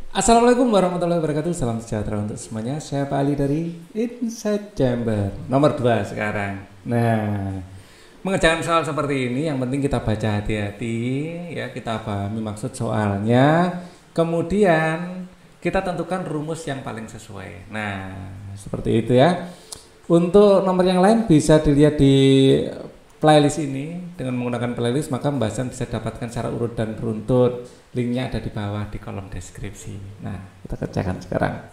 Assalamualaikum warahmatullahi wabarakatuh. Salam sejahtera untuk semuanya. Saya Pak Ali dari Inside Chamber nomor 2 sekarang. Nah, mengerjakan soal seperti ini yang penting kita baca hati-hati ya, kita pahami maksud soalnya. Kemudian kita tentukan rumus yang paling sesuai. Nah, seperti itu ya. Untuk nomor yang lain bisa dilihat di playlist ini. Dengan menggunakan playlist maka pembahasan bisa dapatkan secara urut dan beruntut. Linknya ada di bawah di kolom deskripsi. Nah, kita kerjakan sekarang.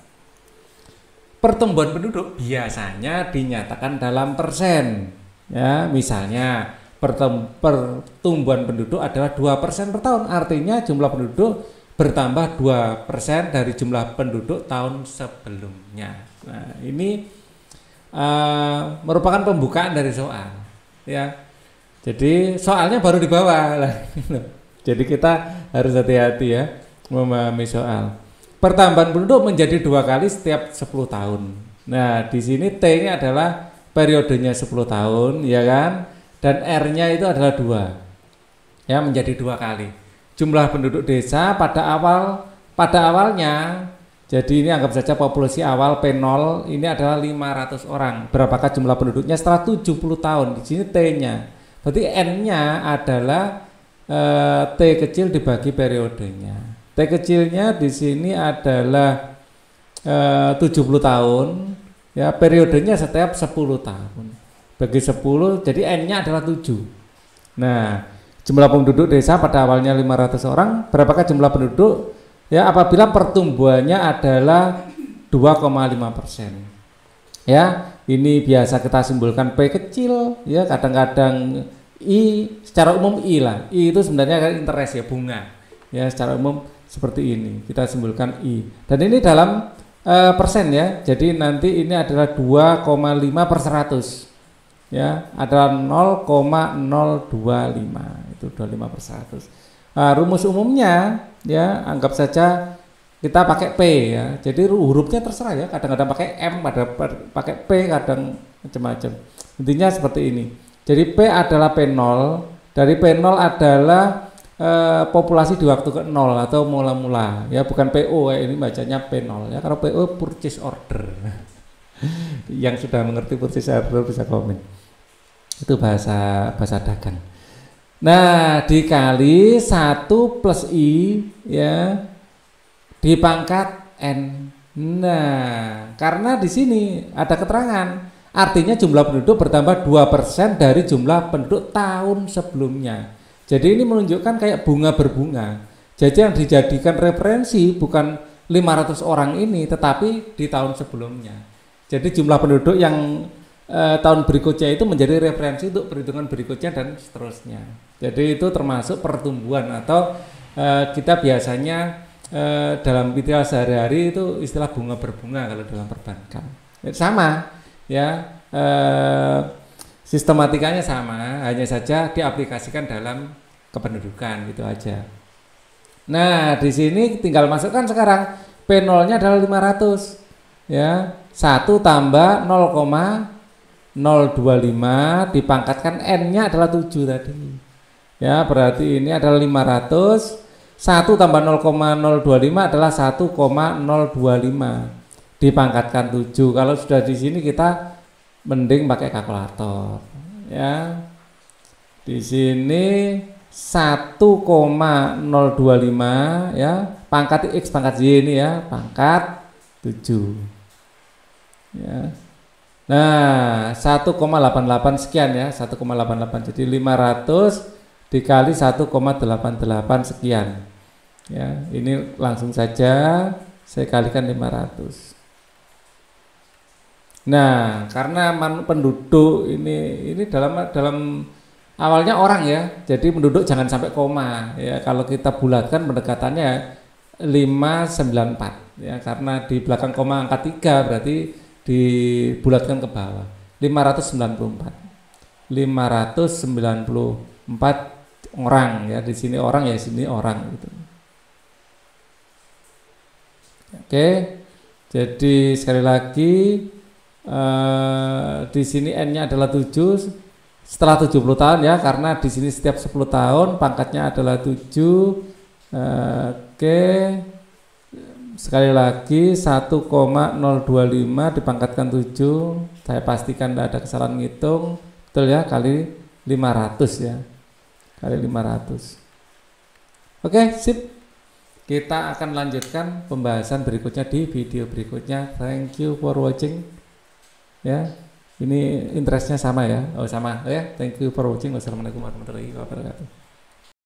Pertumbuhan penduduk biasanya dinyatakan dalam persen. Ya, misalnya pertumbuhan penduduk adalah 2% per tahun. Artinya jumlah penduduk bertambah 2% dari jumlah penduduk tahun sebelumnya. Nah, ini merupakan pembukaan dari soal. Ya. Jadi soalnya baru di bawah lah. Jadi kita harus hati-hati ya memahami soal. Pertambahan penduduk menjadi 2 kali setiap 10 tahun. Nah, di sini T-nya adalah periodenya 10 tahun, ya kan? Dan R-nya itu adalah 2. Ya, menjadi 2 kali. Jumlah penduduk desa pada awalnya, jadi ini anggap saja populasi awal P0 ini adalah 500 orang. Berapakah jumlah penduduknya setelah 70 tahun? Di sini T-nya. Berarti N-nya adalah T kecil dibagi periodenya. T kecilnya di sini adalah 70 tahun, ya, periodenya setiap 10 tahun. Bagi 10, jadi N-nya adalah 7. Nah, jumlah penduduk desa pada awalnya 500 orang, berapakah jumlah penduduk ya apabila pertumbuhannya adalah 2,5%. Ya, ini biasa kita simbolkan P kecil, ya, kadang-kadang I, secara umum I lah. I itu sebenarnya kan interest ya, bunga. Ya, secara umum seperti ini. Kita simbolkan I. Dan ini dalam persen ya. Jadi nanti ini adalah 2,5 per 100. Ya, adalah 0,025. Itu 25 per 100. Rumus umumnya ya, anggap saja kita pakai P ya. Jadi hurufnya terserah ya. Kadang-kadang pakai M, kadang pakai P, kadang macam-macam. Intinya seperti ini. Jadi P adalah P0, dari P0 adalah populasi di waktu ke 0 atau mula-mula, ya, bukan PO ya, ini bacanya P0 ya, kalau PO purchase order. Yang sudah mengerti purchase order bisa komen. Itu bahasa dagang. Nah, dikali 1 plus I ya dipangkat N. Nah, karena di sini ada keterangan artinya jumlah penduduk bertambah 2% dari jumlah penduduk tahun sebelumnya. Jadi ini menunjukkan kayak bunga berbunga. Jadi yang dijadikan referensi bukan 500 orang ini, tetapi di tahun sebelumnya. Jadi jumlah penduduk yang tahun berikutnya itu menjadi referensi untuk perhitungan berikutnya dan seterusnya. Jadi itu termasuk pertumbuhan atau kita biasanya dalam istilah sehari-hari itu istilah bunga berbunga kalau dalam perbankan. Sama. Ya, sistematikanya sama, hanya saja diaplikasikan dalam kependudukan gitu aja. Nah, di sini tinggal masukkan sekarang P0-nya adalah 500. Ya, 1 tambah 0,025 dipangkatkan N-nya adalah 7 tadi. Ya, berarti ini adalah 500. 1 tambah 0,025 adalah 1,025. Dipangkatkan 7. Kalau sudah di sini kita mending pakai kalkulator ya. Di sini 1,025 ya, pangkat X pangkat Y ini ya, pangkat 7 ya. Nah, 1,88 sekian ya, 1,88. Jadi 500 dikali 1,88 sekian ya. Ini langsung saja saya kalikan 500. Nah, karena penduduk ini dalam awalnya orang ya, jadi penduduk jangan sampai koma ya. Kalau kita bulatkan pendekatannya 594 ya, karena di belakang koma angka 3 berarti dibulatkan ke bawah. 594 orang ya, di sini orang ya, di sini orang gitu. Oke. Jadi sekali lagi di sini N-nya adalah 7 setelah 70 tahun ya, karena di sini setiap 10 tahun pangkatnya adalah 7. Oke. Sekali lagi 1,025 dipangkatkan 7, saya pastikan tidak ada kesalahan ngitung, betul ya, kali 500 ya, kali 500. Oke, sip. Kita akan lanjutkan pembahasan berikutnya di video berikutnya. Thank you for watching. Ya, ini interestnya sama ya, oh sama ya. Thank you for watching. Wassalamualaikum warahmatullahi wabarakatuh.